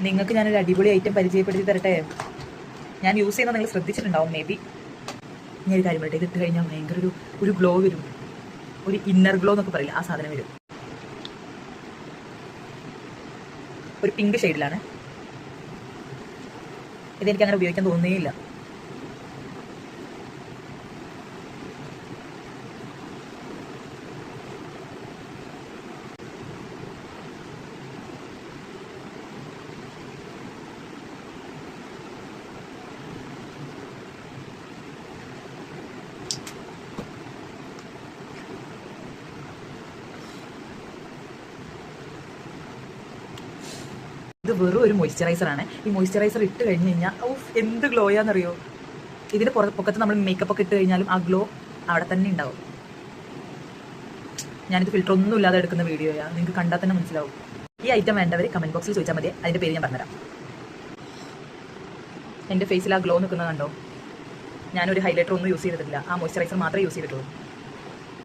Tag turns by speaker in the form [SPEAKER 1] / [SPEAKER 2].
[SPEAKER 1] നിങ്ങൾക്ക് ഞാനൊരു അടിപൊളി ഐറ്റം പരിചയപ്പെടുത്തി തരട്ടെ. ഞാൻ യൂസ് ചെയ്യുന്നത് നിങ്ങൾ ശ്രദ്ധിച്ചിട്ടുണ്ടാവും മേ ബി. ഞാൻ ഒരു കാര്യം പറയട്ടെ, ഇതിട്ട് കഴിഞ്ഞാൽ ഭയങ്കര ഒരു ഗ്ലോ വരും. ഒരു ഇന്നർ ഗ്ലോ എന്നൊക്കെ പറയില്ല, ആ സാധനം വരും. ഒരു പിങ്ക് ഷെയ്ഡിലാണ്. ഇതെനിക്ക് അങ്ങനെ ഉപയോഗിക്കാൻ തോന്നുന്നേയില്ല. ഇത് വെറും ഒരു മോയ്സ്ചറൈസറാണ്. ഈ മോയ്സ്ചറൈസർ ഇട്ട് കഴിഞ്ഞ് കഴിഞ്ഞാൽ എന്ത് ഗ്ലോയാണെന്നറിയോ. ഇതിൻ്റെ പൊക്കത്ത് നമ്മൾ മേക്കപ്പ് ഒക്കെ ഇട്ട് കഴിഞ്ഞാലും ആ ഗ്ലോ അവിടെ തന്നെ ഉണ്ടാവും. ഞാനിത് ഫിൽറ്റർ ഒന്നും ഇല്ലാതെ എടുക്കുന്ന വീഡിയോയാണ്, നിങ്ങൾക്ക് കണ്ടാൽ തന്നെ മനസ്സിലാവും. ഈ ഐറ്റം വേണ്ടവർ കമൻറ്റ് ബോക്സിൽ ചോദിച്ചാൽ മതി, അതിൻ്റെ പേര് ഞാൻ പറഞ്ഞുതരാം. എൻ്റെ ഫേസിൽ ആ ഗ്ലോ നിൽക്കുന്നത് കണ്ടോ. ഞാനൊരു ഹൈലൈറ്റർ ഒന്നും യൂസ് ചെയ്തിട്ടില്ല, ആ മോയ്സ്ചറൈസർ മാത്രമേ യൂസ് ചെയ്തിട്ടുള്ളൂ.